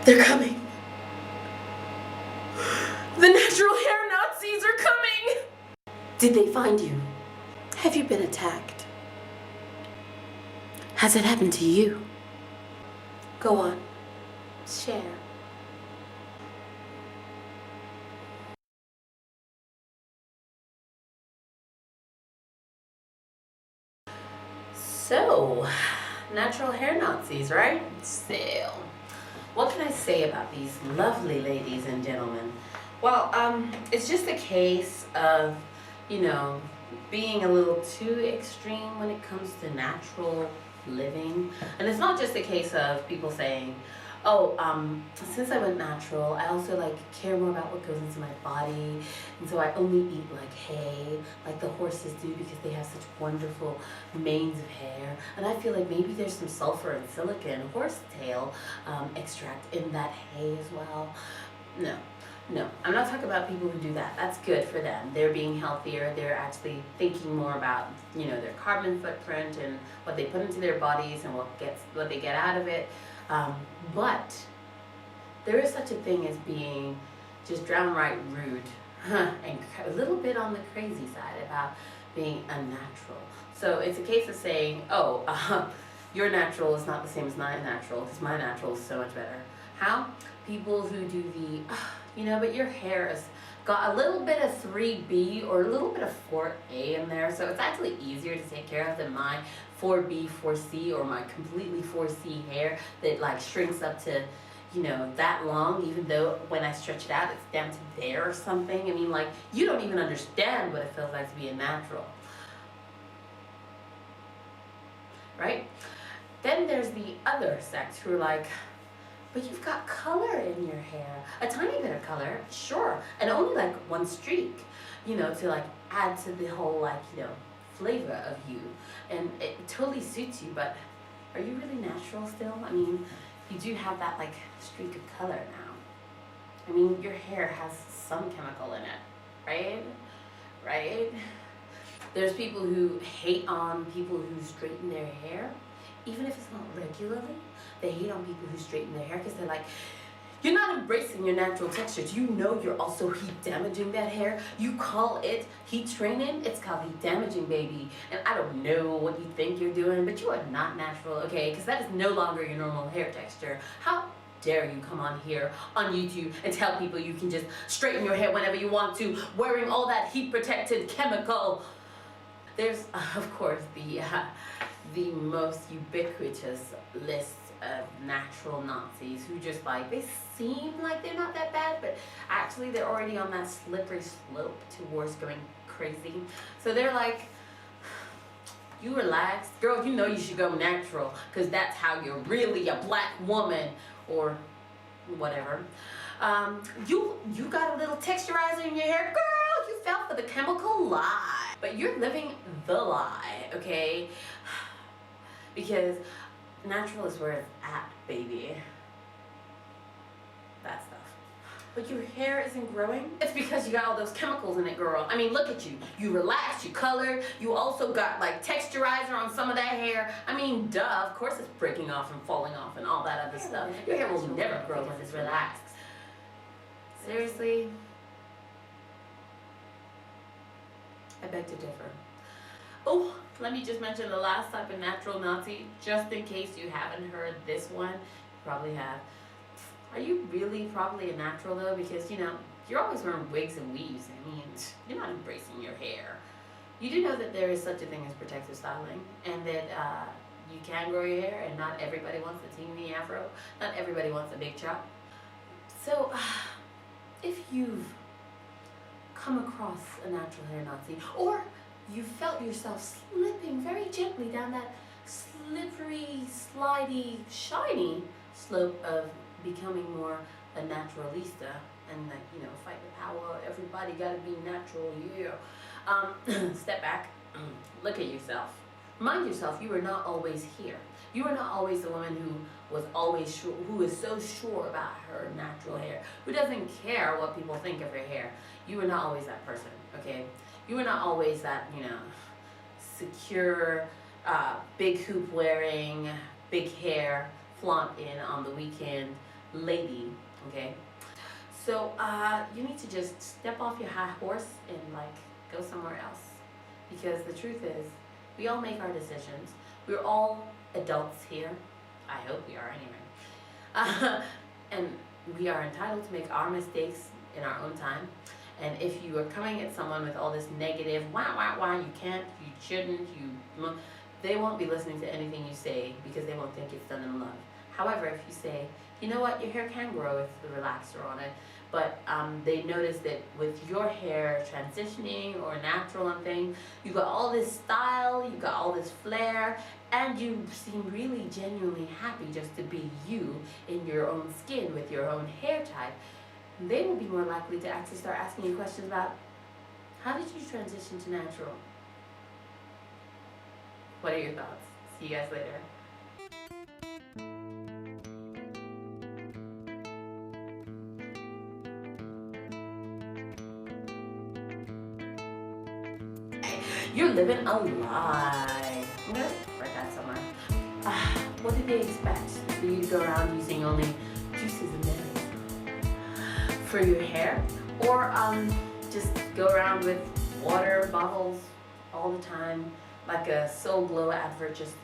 They're coming. The natural hair Nazis are coming! Did they find you? Have you been attacked? Has it happened to you? Go on. Share. So, natural hair Nazis, right? So, what can I say about these lovely ladies and gentlemen? Well, it's just a case of, you know, being a little too extreme when it comes to natural living. And it's not just a case of people saying, oh, since I went natural, I also like care more about what goes into my body, and so I only eat like hay, like the horses do, because they have such wonderful manes of hair. And I feel like maybe there's some sulfur and silica and horsetail extract in that hay as well. No, I'm not talking about people who do that. That's good for them. They're being healthier. They're actually thinking more about, you know, their carbon footprint and what they put into their bodies and what they get out of it. But there is such a thing as being just downright rude and a little bit on the crazy side about being unnatural. So it's a case of saying, oh, your natural is not the same as my natural, because my natural is so much better. How? People who do the, you know, but your hair has got a little bit of 3B or a little bit of 4A in there, so it's actually easier to take care of than my 4B, 4C, or my completely 4C hair that like shrinks up to, you know, that long, even though when I stretch it out, it's down to there or something. I mean, like, you don't even understand what it feels like to be a natural, right? Then there's the other sect who are like, but you've got color in your hair, a tiny bit of color, sure, and only like one streak, you know, to like add to the whole, like, you know, flavor of you, and it totally suits you. But are you really natural still? I mean, you do have that like streak of color now. I mean, your hair has some chemical in it, right? There's people who hate on people who straighten their hair, even if it's not regularly. They hate on people who straighten their hair because they're like, you're not embracing your natural texture. Do you know you're also heat damaging that hair? You call it heat training? It's called heat damaging, baby. And I don't know what you think you're doing, but you are not natural, okay? Because that is no longer your normal hair texture. How dare you come on here on YouTube and tell people you can just straighten your hair whenever you want to, wearing all that heat protected chemical? There's, of course, the most ubiquitous list of natural Nazis who just like, they seem like they're not that bad, but actually they're already on that slippery slope towards going crazy. So they're like, you relax, girl, you know you should go natural, because that's how you're really a black woman, or whatever. You got a little texturizer in your hair, girl, you fell for the chemical lie. But you're living the lie, okay? Because natural is where it's at, baby. That stuff. But your hair isn't growing? It's because you got all those chemicals in it, girl. I mean, look at you. You relaxed, you colored, you also got like texturizer on some of that hair. I mean, duh, of course it's breaking off and falling off and all that other stuff. Your hair will never grow when it's relaxed. Seriously? I beg to differ. Oh, let me just mention the last type of natural Nazi, just in case you haven't heard this one. You probably have. Are you really probably a natural though? Because, you know, you're always wearing wigs and weaves. I mean, you're not embracing your hair. You do know that there is such a thing as protective styling, and that you can grow your hair, and not everybody wants the teeny afro. Not everybody wants a big chop. So, if you've come across a natural hair Nazi, or you felt yourself slipping very gently down that slippery, slidey, shiny slope of becoming more a naturalista, and like, you know, fight the power, everybody gotta be natural, yeah. Step back, look at yourself. Remind yourself you are not always here. You are not always the woman who was always sure, who is so sure about her natural hair, who doesn't care what people think of her hair. You are not always that person, okay? You are not always that, you know, secure, big hoop wearing, big hair, flaunt in on the weekend lady, okay? So you need to just step off your high horse and like go somewhere else. Because the truth is, we all make our decisions. We're all adults here. I hope we are anyway. And we are entitled to make our mistakes in our own time. And if you are coming at someone with all this negative, wah, you can't, you shouldn't, they won't be listening to anything you say because they won't think it's done in love. However, if you say, you know what, your hair can grow with the relaxer on it, but they notice that with your hair transitioning or natural and thing, you got all this style, you got all this flair, and you seem really genuinely happy just to be you in your own skin with your own hair type, they will be more likely to actually start asking you questions about, how did you transition to natural? What are your thoughts? See you guys later. You're living a lie. I'm gonna write that somewhere. What did they expect? For you to go around using only juices and berries for your hair? Or just go around with water bottles all the time, like a Soul Glow advert, just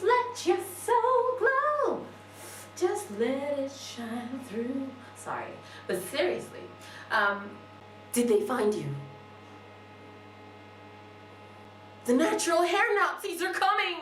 let your soul glow. Just let it shine through. Sorry, but seriously, did they find you? The natural hair Nazis are coming!